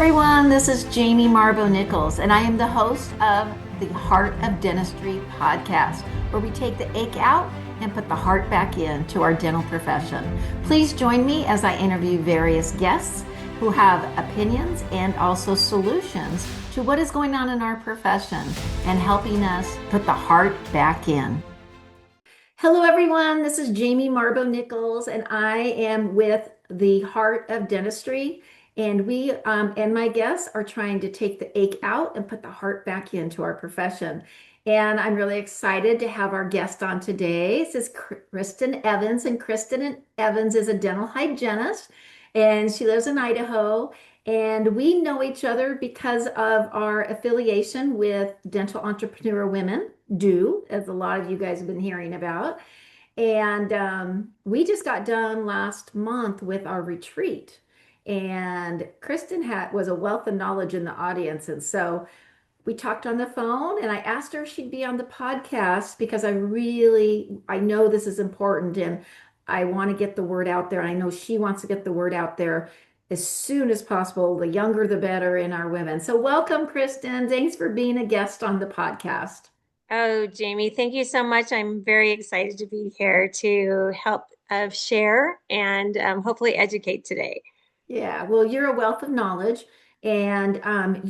everyone. This is Jamie Marboe Nichols, and I am the host of the Heart of Dentistry Podcast, where we take the ache out and put the heart back in to our dental profession. Please join me as I interview various guests who have opinions and also solutions to what is going on in our profession and helping us put the heart back in. Hello, everyone. This is Jamie Marboe Nichols, and I am with the Heart of Dentistry. And we and my guests are trying to take the ache out and put the heart back into our profession. And I'm really excited to have our guest on today. This is Kristin Evans, and Kristin Evans is a dental hygienist, and she lives in Idaho. And we know each other because of our affiliation with Dental Entrepreneur Women, DO, as a lot of you guys have been hearing about. And we just got done last month with our retreat. And Kristin was a wealth of knowledge in the audience. And so we talked on the phone and I asked her if she'd be on the podcast because I know this is important and I want to get the word out there. I know she wants to get the word out there as soon as possible. The younger, the better in our women. So welcome, Kristin. Thanks for being a guest on the podcast. Oh, Jamie, thank you so much. I'm very excited to be here to help share and hopefully educate today. Yeah, well, you're a wealth of knowledge. And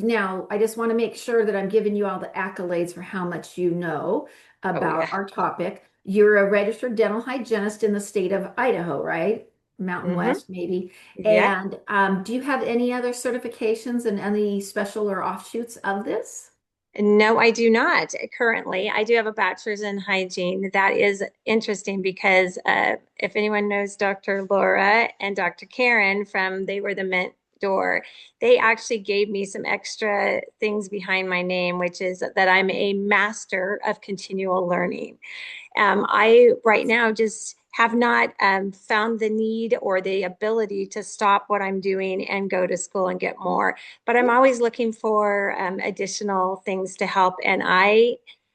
now I just want to make sure that I'm giving you all the accolades for how much you know Oh, about yeah. our topic. You're a registered dental hygienist in the state of Idaho, right? Mountain Hmm. West, maybe. Yeah. And do you have any other certifications and any special or offshoots of this? No, I do not currently. I do have a bachelor's in hygiene. That is interesting because if anyone knows Dr. Laura and Dr. Karen from They Were the Mentor, they actually gave me some extra things behind my name, which is that I'm a master of continual learning. I right now just have not found the need or the ability to stop what I'm doing and go to school and get more. But I'm always looking for additional things to help.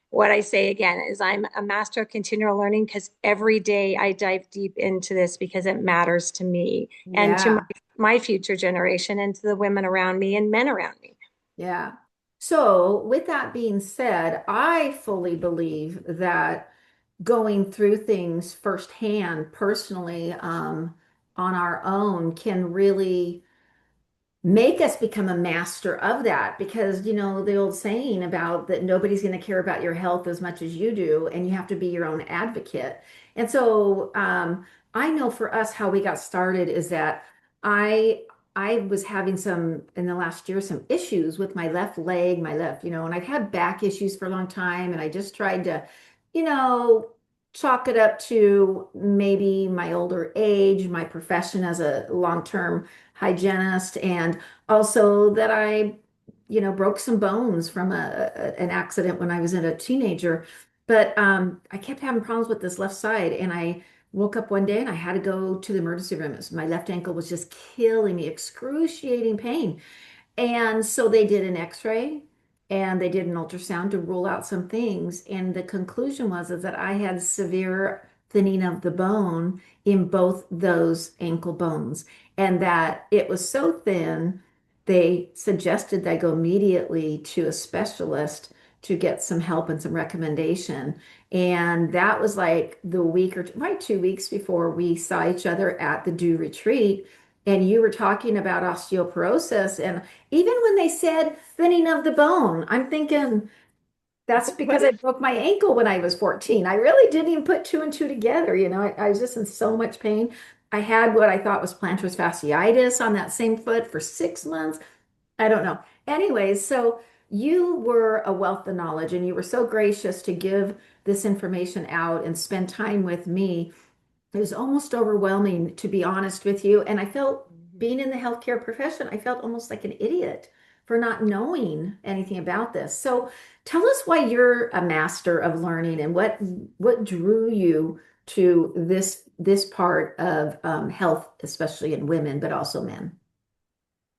What I say again is I'm a master of continual learning because every day I dive deep into this because it matters to me and to Yeah, my future generation and to the women around me and men around me. yeah. So, with that being said, I fully believe that going through things firsthand, personally, on our own can really make us become a master of that because the old saying about that nobody's going to care about your health as much as you do and you have to be your own advocate. And so I know for us how we got started is that i I was having some in the last year some issues with my left leg, my left, and I've had back issues for a long time, and I just tried to you know chalk it up to maybe my older age, my profession as a long-term hygienist, and also that I broke some bones from an accident when I was a teenager. But I kept having problems with this left side, and I woke up one day and I had to go to the emergency room. My left ankle was just killing me, excruciating pain. And so they did an x-ray and they did an ultrasound to rule out some things. And the conclusion was is that I had severe thinning of the bone in both those ankle bones. And that it was so thin, they suggested that I go immediately to a specialist to get some help and some recommendation. And that was like the week or two, right, 2 weeks before we saw each other at the DO retreat. And you were talking about osteoporosis. And even when they said thinning of the bone, I'm thinking that's because I broke my ankle when I was 14. I really didn't even put two and two together. I was just in so much pain. I had what I thought was plantar fasciitis on that same foot for 6 months. I don't know. Anyways, so you were a wealth of knowledge and you were so gracious to give this information out and spend time with me. It was almost overwhelming, to be honest with you. And I felt being in the healthcare profession, I felt almost like an idiot for not knowing anything about this. So tell us why you're a master of learning and what drew you to this part of health, especially in women, but also men.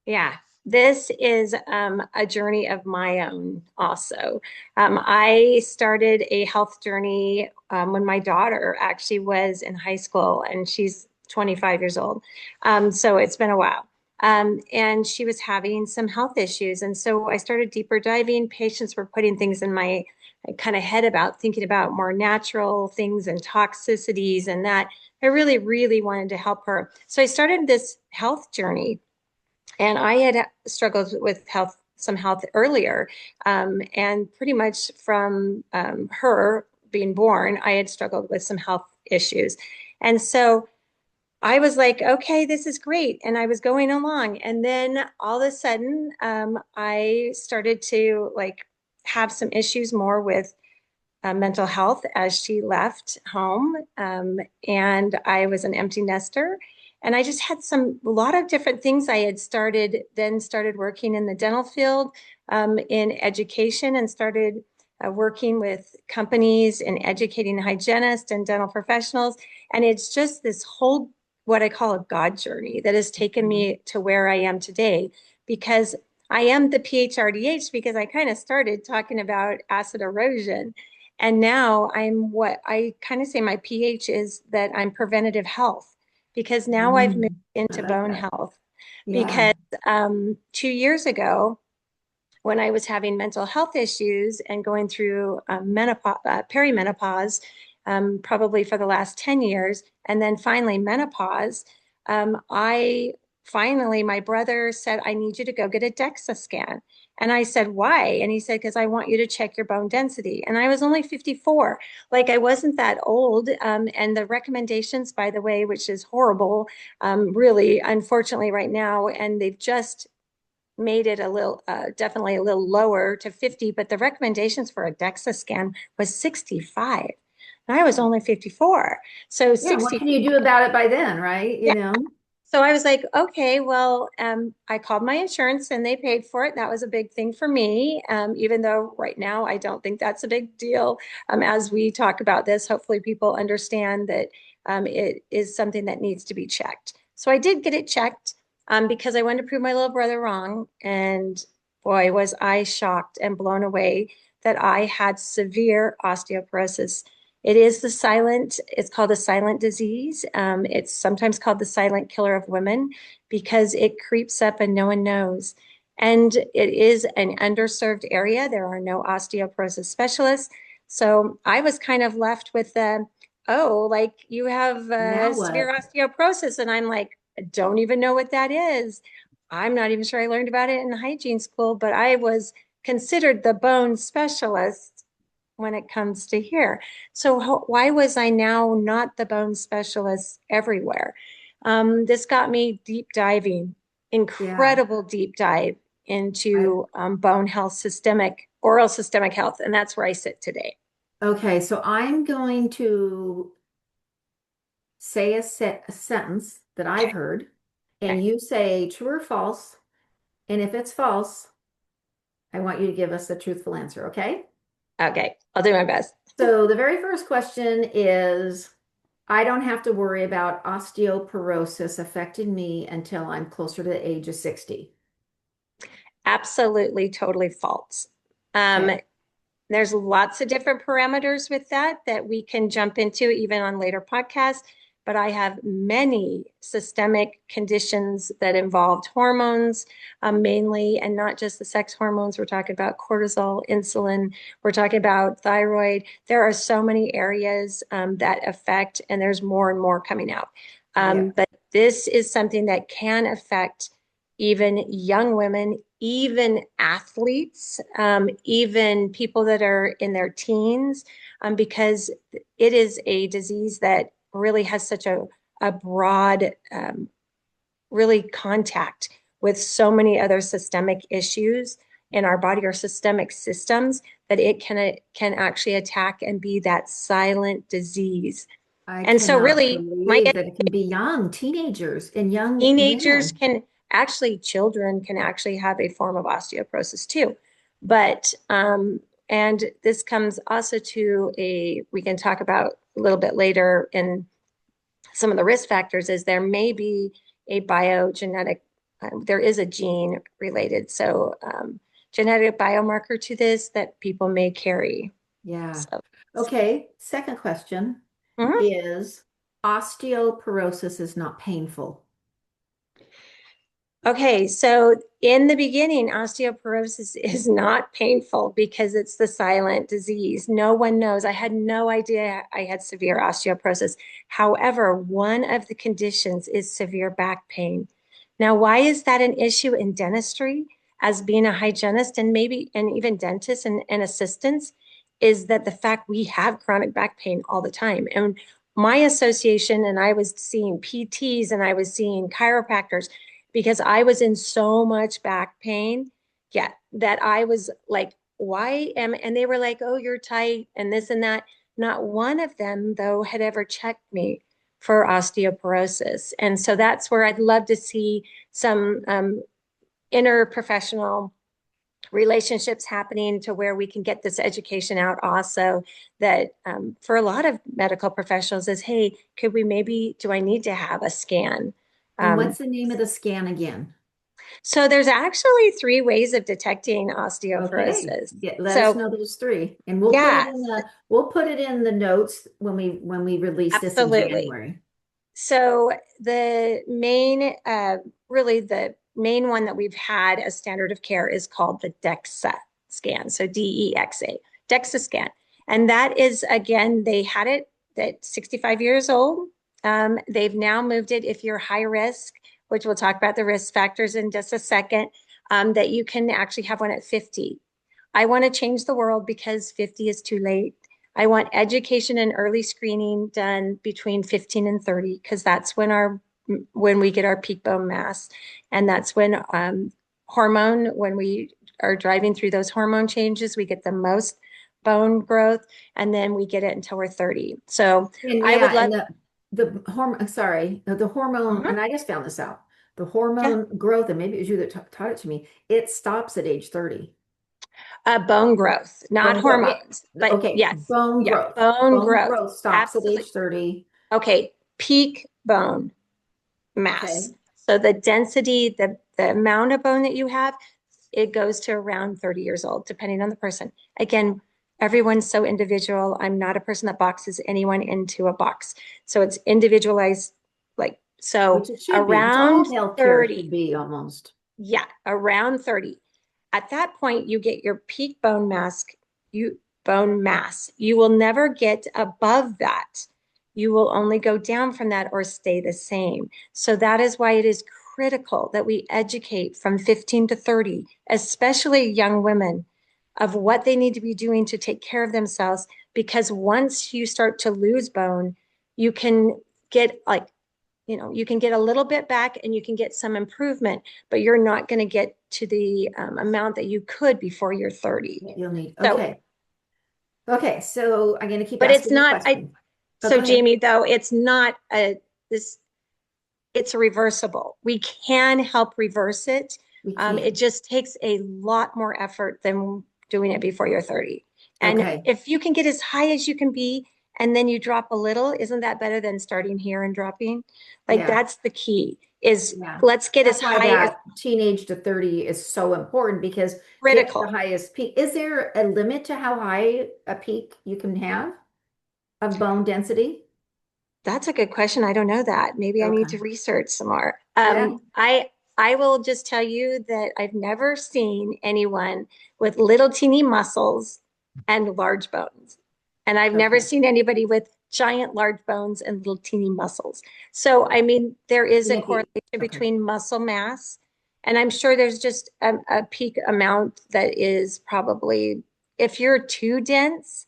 Yeah, this is a journey of my own also. I started a health journey when my daughter actually was in high school and she's 25 years old. So it's been a while. And she was having some health issues. And so I started deeper diving. Patients were putting things in my kind of head about thinking about more natural things and toxicities and that. I really, really wanted to help her. So I started this health journey, and I had struggled with some health earlier. And pretty much from her being born, I had struggled with some health issues. And so I was like, okay, this is great. And I was going along. And then all of a sudden, I started to like have some issues more with mental health as she left home. And I was an empty nester. And I just had a lot of different things. I had started working in the dental field, in education, and started working with companies and educating hygienists and dental professionals. And it's just this whole, what I call a God journey that has taken Mhm. me to where I am today, because I am the PHRDH because I kind of started talking about acid erosion. And now I'm what I kind of say my PH is that I'm preventative health, because now I've moved I into like bone that. health. Yeah. Because 2 years ago, when I was having mental health issues and going through perimenopause, probably for the last 10 years, and then finally menopause, I finally, my brother said, I need you to go get a DEXA scan. And I said, why? And he said, because I want you to check your bone density. And I was only 54. Like I wasn't that old. And the recommendations, by the way, which is horrible, really, unfortunately, right now, and they've just made it a little, definitely a little lower to 50, but the recommendations for a DEXA scan was 65. And I was only 54. So Yeah. What 60, can you do about it by then, right? yeah. So I was like, okay, well, I called my insurance and they paid for it. That was a big thing for me, even though right now I don't think that's a big deal. As we talk about this, hopefully people understand that it is something that needs to be checked. So I did get it checked because I wanted to prove my little brother wrong. And boy, was I shocked and blown away that I had severe osteoporosis. It's called a silent disease. It's sometimes called the silent killer of women because it creeps up and no one knows. And it is an underserved area. There are no osteoporosis specialists. So I was kind of left with oh, like you have Now severe what? osteoporosis. And I'm like, I don't even know what that is. I'm not even sure I learned about it in hygiene school, but I was considered the bone specialist when it comes to here. So why was I now not the bone specialist everywhere? This got me deep diving, Yeah. incredible deep dive I, into bone health, oral systemic health, and that's where I sit today. okay. So I'm going to say a sentence that I've Okay. heard, Okay. and you say true or false. And if it's false, I want you to give us a truthful answer, okay? Okay. I'll do my best. So the very first question is, I don't have to worry about osteoporosis affecting me until I'm closer to the age of 60. Absolutely, totally false. Um, Okay. There's lots of different parameters with that we can jump into even on later podcasts. But I have many systemic conditions that involved hormones, mainly, and not just the sex hormones. We're talking about cortisol, insulin. We're talking about thyroid. There are so many areas that affect, and there's more and more coming out. Yeah. But this is something that can affect even young women, even athletes, even people that are in their teens, because it is a disease that really has such a broad, really contact with so many other systemic issues in our body or systemic systems that it can actually attack and be that silent disease. I And so cannot really my believe that it can be young teenagers and young teenagers women. can actually, children can actually have a form of osteoporosis too. But, and this comes also to we can talk about a little bit later in some of the risk factors is there may be a biogenetic, there is a gene related. So, genetic biomarker to this that people may carry. Yeah. So, Okay. Second question mhm. is osteoporosis is not painful. Okay, so in the beginning, osteoporosis is not painful because it's the silent disease. No one knows. I had no idea I had severe osteoporosis. However, one of the conditions is severe back pain. Now, why is that an issue in dentistry as being a hygienist and maybe and even dentists and assistants is that the fact we have chronic back pain all the time. And my association, and I was seeing PTs and I was seeing chiropractors because I was in so much back pain. Yeah, that I was like, why am, and they were like, oh, you're tight and this and that. Not one of them, though, had ever checked me for osteoporosis. And so that's where I'd love to see some interprofessional relationships happening to where we can get this education out also that for a lot of medical professionals is, hey, could we maybe, do I need to have a scan? And Um, what's the name of the scan again? So there's actually three ways of detecting Okay, osteoporosis. let us So know those three, and yes, we'll put it in the notes when we release this in absolutely. January. So the main, really the main one that we've had as standard of care is called the DEXA scan. So DEXA, DEXA scan. And that is, again, they had it at 65 years old. They've now moved it if you're high risk, which we'll talk about the risk factors in just a second, that you can actually have one at 50. I want to change the world because 50 is too late. I want education and early screening done between 15 and 30 because that's when we get our peak bone mass, and that's when when we are driving through those hormone changes, we get the most bone growth, and then we get it until we're 30. So And I would yeah, love, and the hormone, sorry, the hormone, Mhm. and I just found this out. The Yeah, hormone growth, and maybe it was you that taught it to me, it stops at age 30. bone growth, not Bone growth. Yeah. hormones, but Okay, yes, yeah, bone Bone growth, growth stops at absolutely. age 30. Okay, peak bone mass. Okay. So the density, the amount of bone that you have, it goes to around 30 years old, depending on the person. Again, everyone's so individual. I'm not a person that boxes anyone into a box. So it's individualized, like, so Which it should be, because around all healthcare should 30, be almost. yeah, around 30. At that point, you get your peak bone mass, bone mass. You will never get above that. You will only go down from that or stay the same. So that is why it is critical that we educate from 15 to 30, especially young women, of what they need to be doing to take care of themselves. Because once you start to lose bone, you can get like, you can get a little bit back and you can get some improvement, but you're not going to get to the amount that you could before you're 30. That you'll need. So, Okay. Okay. So I'm going to keep but it's asking the not, I, question. Oh, so go ahead. Jamie, though, it's not this, it's reversible. We can help reverse it. We It can. just takes a lot more effort than doing it before you're 30. And Okay. if you can get as high as you can be and then you drop a little, isn't that better than starting here and dropping? Like Yeah. that's the key is Yeah. let's get as That's why high as that teenage to 30 is so important because get to the critical. highest peak. Is there a limit to how high a peak you can have of bone density? That's a good question. I don't know that. Maybe I need Okay. to research some more. Yeah. I will just tell you that I've never seen anyone with little teeny muscles and large bones. And I've never Okay. seen anybody with giant large bones and little teeny muscles. So, I mean, there is a Can't be. correlation Okay. between muscle mass, and I'm sure there's just a peak amount that is probably, if you're too dense,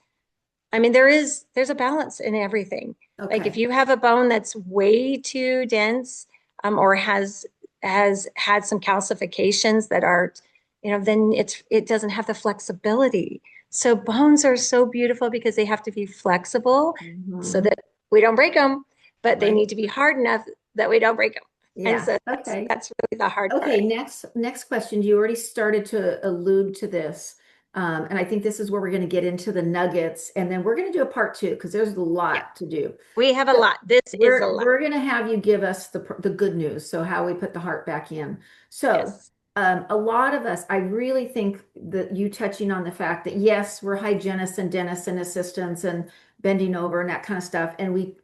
I mean, there's a balance in everything. Like if Okay. you have a bone that's way too dense, or has had some calcifications that are, then it doesn't have the flexibility. So bones are so beautiful because they have to be flexible so Hmm. that we don't break them, but they Right. need to be hard enough that we don't break them. And Yeah. so that's Okay. that's really the hard Okay, part. next question. You already started to allude to this. And I think this is where we're going to get into the nuggets, and then we're going to do a part two because there's a Yeah, lot to do. we have a So lot. This is a lot. we're going to have you give us the good news, so how we put the heart back in. So Yes. a lot of us, I really think that you touching on the fact that yes, we're hygienists and dentists and assistants and bending over and that kind of stuff, and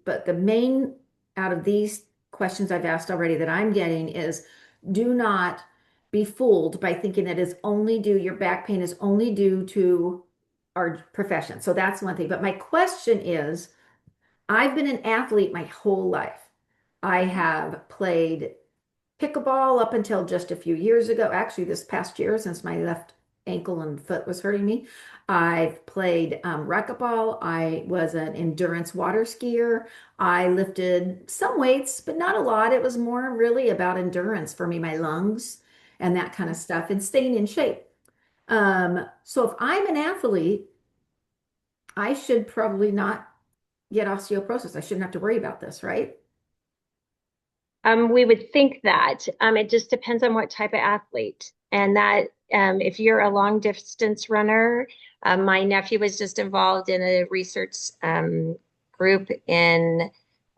but the main out of these questions I've asked already that I'm getting is do not be fooled by thinking that is only due, your back pain is only due to our profession. So that's one thing. But my question is, I've been an athlete my whole life. I have played pickleball up until just a few years ago. Actually, this past year, since my left ankle and foot was hurting me, I've played racquetball. I was an endurance water skier. I lifted some weights, but not a lot. It was more really about endurance for me, my lungs and that kind of stuff, and staying in shape. So if I'm an athlete, I should probably not get osteoporosis. I shouldn't have to worry about this, right? We would think that. It just depends on what type of athlete. And that if you're a long distance runner, my nephew was just involved in a research group in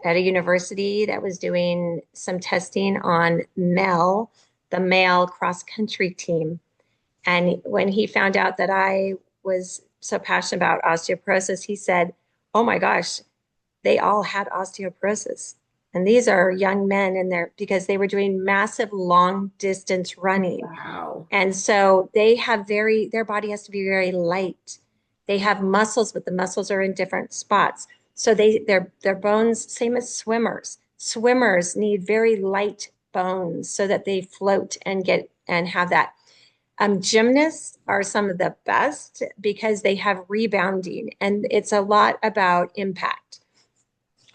at a university that was doing some testing on the male cross country team. And when he found out that I was so passionate about osteoporosis, he said, "Oh my gosh, they all had osteoporosis." And these are young men in there because they were doing massive long distance running. Wow. And so their body has to be very light. They have muscles, but the muscles are in different spots. So their bones, same as swimmers. Swimmers need very light bones so that they float and get and have that. Gymnasts are some of the best because they have rebounding, and it's a lot about impact.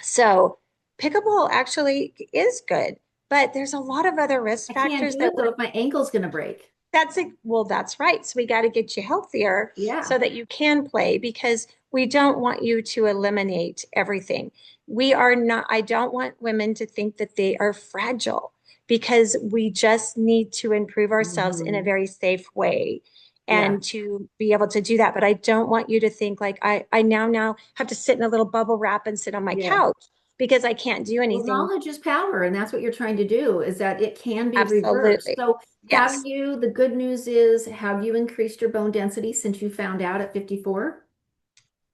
So pickleball actually is good, but there's a lot of other risk I can't factors do that it though we're if my ankle's going to break. that's it. Well, that's right. So we got to get you healthier so Yeah. that you can play because we don't want you to eliminate everything. We are not, I don't want women to think that they are fragile because we just need to improve ourselves in a Mhm. very safe way Yeah. and to be able to do that. But I don't want you to think like I now have to sit in a little bubble wrap and sit on my Yeah. couch because I can't do Well, anything. knowledge is power, and that's what you're trying to do, is that it can be reversed. Absolutely. So Yes. the good news is, have you increased your bone density since you found out at 54?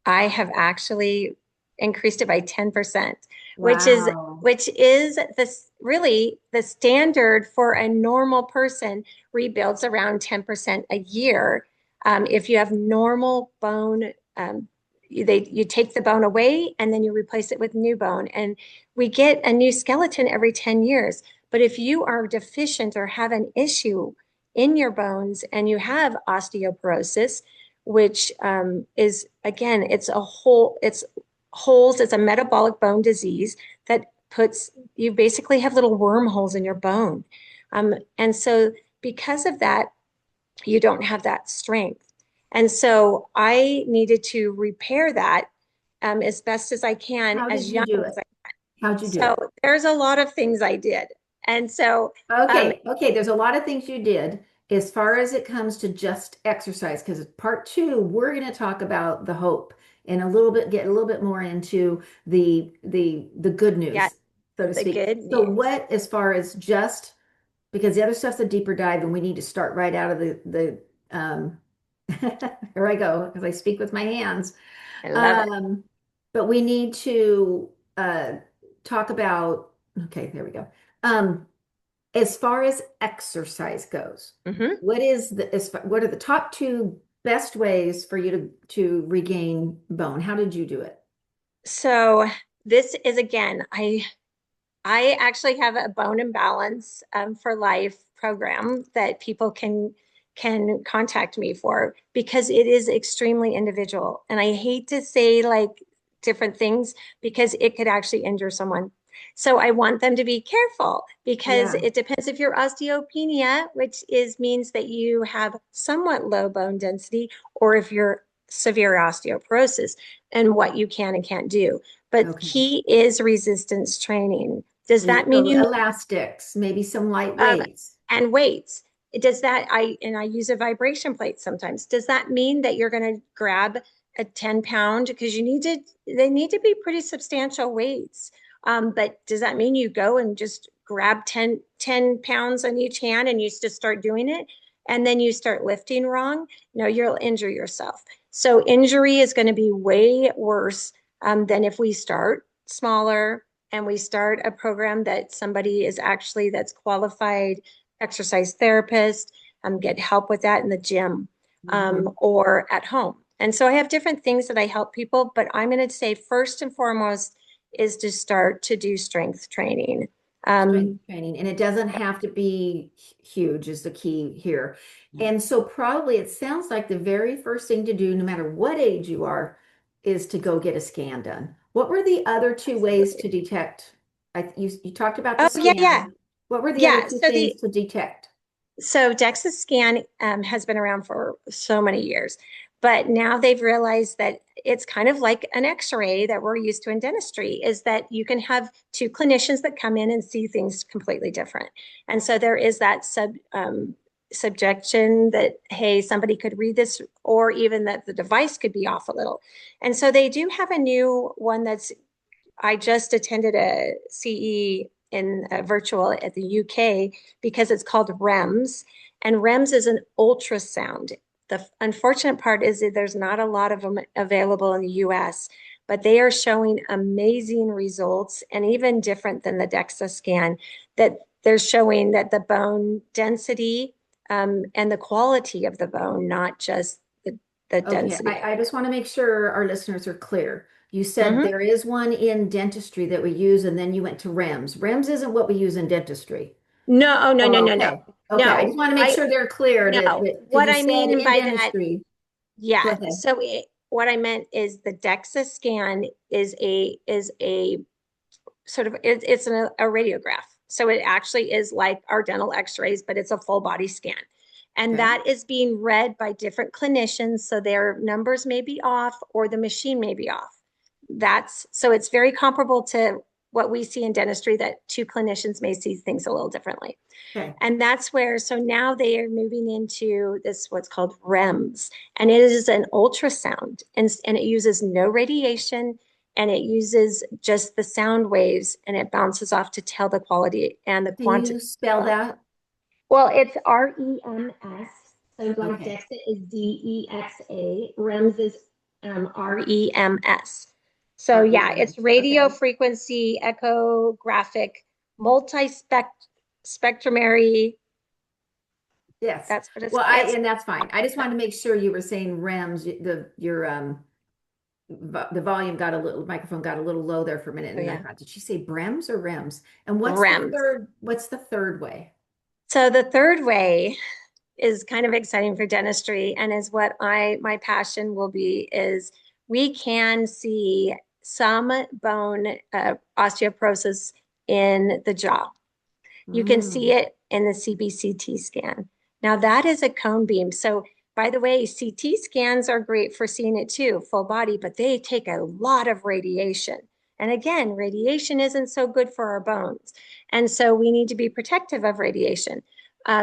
I have actually increased it by 10%, which is Wow. which is this really the standard for a normal person rebuilds around 10% a year. If you have normal bone, you take the bone away and then you replace it with new bone. And we get a new skeleton every 10 years. But if you are deficient or have an issue in your bones and you have osteoporosis, which is again, it's holes, it's a metabolic bone disease that puts you basically have little wormholes in your bone. And so because of that, you don't have that strength. And so I needed to repair that as best as I can, How did as you young do as it? I. How'd you do So it? there's a lot of things I did. And so um, Okay, okay, there's a lot of things you did as far as it comes to just exercise, because part two, we're going to talk about the hope and a little bit, get a little bit more into the good yeah, news, so to the speak. good So news. what, as far as just, because the other stuff's a deeper dive and we need to start right out of here I go, as I speak with my hands. I love it. Um, but we need to talk about, okay, there we go. Um, as far as exercise goes, Mhm. what are the top two best ways for you to regain bone? How did you do it? So this is again, I actually have a bone imbalance for life program that people can contact me for because it is extremely individual. And I hate to say like different things because it could actually injure someone. So I want them to be careful because Yeah. it depends if you're osteopenia, which is means that you have somewhat low bone density, or if you're severe osteoporosis and what you can and can't do. But Okay. key is resistance training. Does that mean So you need elastics, maybe some light um, weights. and weights? Does that I use a vibration plate sometimes. Does that mean that you're going to grab a 10 pound because they need to be pretty substantial weights. But does that mean you go and just grab 10 pounds on each hand and you just start doing it and then you start lifting wrong? No, you'll injure yourself. So injury is going to be way worse than if we start smaller and we start a program that somebody is actually that's qualified exercise therapist, get help with that in the gym, Mhm. or at home. And so I have different things that I help people, but I'm going to say first and foremost is to start to do strength training. Strength Um, training, and it doesn't have to be huge is the key here. And so probably it sounds like the very first thing to do, no matter what age you are, is to go get a scan done. What were the other two ways Absolutely. to detect? You talked about the Oh, yeah, yeah. scan. What were the other Yeah. two things to detect? So DEXA scan has been around for so many years, but now they've realized that it's kind of like an X-ray that we're used to in dentistry, is that you can have two clinicians that come in and see things completely different. And so there is that subjection that, hey, somebody could read this, or even that the device could be off a little. And so they do have a new one that's, I just attended a CE in virtual at the UK because it's called REMS, and REMS is an ultrasound. The unfortunate part is that there's not a lot of them available in the US, but they are showing amazing results, and even different than the DEXA scan, that they're showing that the bone density, and the quality of the bone, not just the Okay, density of I the just want to make sure our listeners are clear. You said bone. there is one in dentistry that we use, and then you went to REMS. REMS isn't what we use in dentistry. No, oh, no, no, Oh, no, no, okay. Okay. I just no. want to make sure they're clear No. because What you I said mean in by that, dentistry. Go yeah. ahead. What I meant is the DEXA scan is a sort of, it's a radiograph. So it actually is like our dental X-rays, but it's a full body scan. And Okay. that is being read by different clinicians. So their numbers may be off, or the machine may be off. So it's very comparable to what we see in dentistry, that two clinicians may see things a little differently. Okay. And that's where, so now they are moving into this, what's called REMS, and it is an ultrasound, and it uses no radiation, and it uses just the sound waves, and it bounces off to tell the quality and the Can quantity you spell of. that? Well, it's REMS. So like Okay. DEXA is DEXA, REMS is REMS. So yeah, it's REMS. radio Okay. frequency echographic multi-spectrumary. Yes. That's what Well, it's and that's fine. I just wanted to make sure you were saying REMS. Your the volume got a little microphone got a little low there for a minute, oh and I yeah, thought, did she say BREMS or REMS? And REMS. what's the third way? So the third way is kind of exciting for dentistry, and is what my passion will be, is we can see some bone osteoporosis in the jaw. You can see Mm, it in the CBCT scan. Now that is a cone beam. So by the way, CT scans are great for seeing it too, full body, but they take a lot of radiation. And again, radiation isn't so good for our bones. And so we need to be protective of radiation.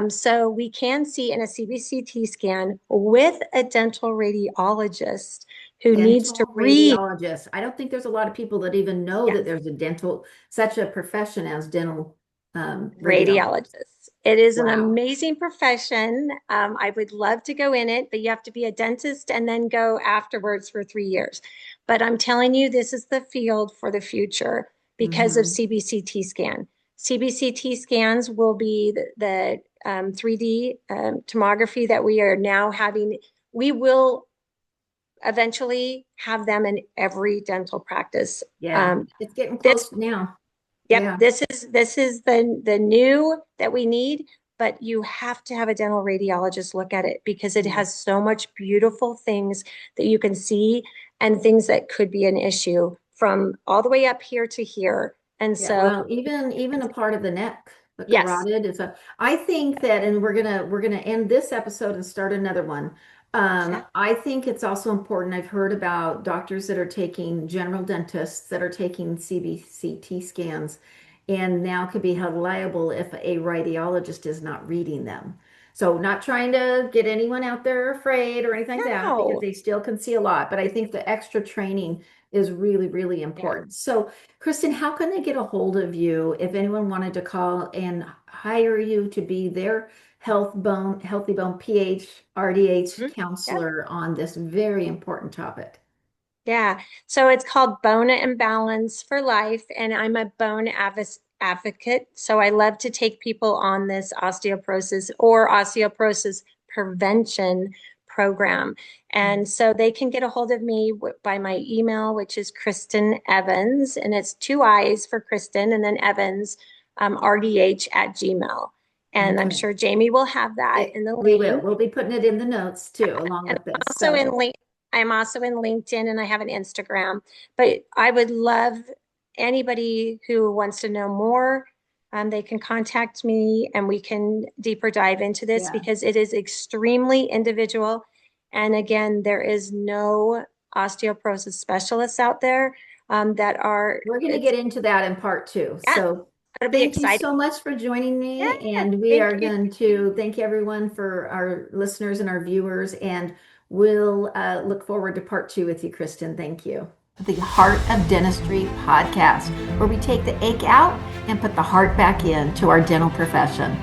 So we can see in a CBCT scan with a dental radiologist who needs to dental read. radiologist. I don't think there's a lot of people that even know that Yes. there's such a profession as dental radiologist. Radiologist. It is an Wow. amazing profession. I would love to go in it, but you have to be a dentist and then go afterwards for 3 years. But I'm telling you, this is the field for the future because of Hmm. CBCT scan. CBCT scans will be the 3D tomography that we are now having. We will eventually have them in every dental practice. Yeah, Um, it's getting this close now. Yep, Yeah. this is the new that we need, but you have to have a dental radiologist look at it because it Yeah. has so much beautiful things that you can see, and things that could be an issue from all the way up here to here. And Yeah, so, well, even a part of the neck, the yes. carotid is a. I think that, and we're gonna end this episode and start another one. Yeah. I think it's also important. I've heard about doctors that are taking general dentists that are taking CBCT scans, and now could be held liable if a radiologist is not reading them. So, not trying to get anyone out there afraid or anything like that, because No. they still can see a lot. But I think the extra training is really, really Yeah. important. So. Kristin, how can they get a hold of you if anyone wanted to call and hire you to be their healthy bone pH RDH Mhm. Yep. counselor on this very important topic? Yeah. So it's called Bone and Balance for Life, and I'm a bone advocate. So I love to take people on this osteoporosis or osteoporosis prevention program. And so they can get a hold of me by my email, which is Kristin Evans, and it's 2 I's for Kristin and then Evans, rdh@gmail. And I'm Okay. sure Jamie will have that in the We will. link. We'll be putting it in the notes too, along And with this. also in link, I'm also in LinkedIn and I have an Instagram. But I would love anybody who wants to know more. They can contact me and we can deeper dive into this Yeah. because it is extremely individual. And again, there is no osteoporosis specialists out there that are. We're going to get into that in part 2. Yeah, So it'll be thank you exciting. so much for joining me. Yeah, And we thank are you. going to thank everyone for our listeners and our viewers. And we'll look forward to part 2 with you, Kristin. Thank you. The Heart of Dentistry Podcast, where we take the ache out and put the heart back in to our dental profession.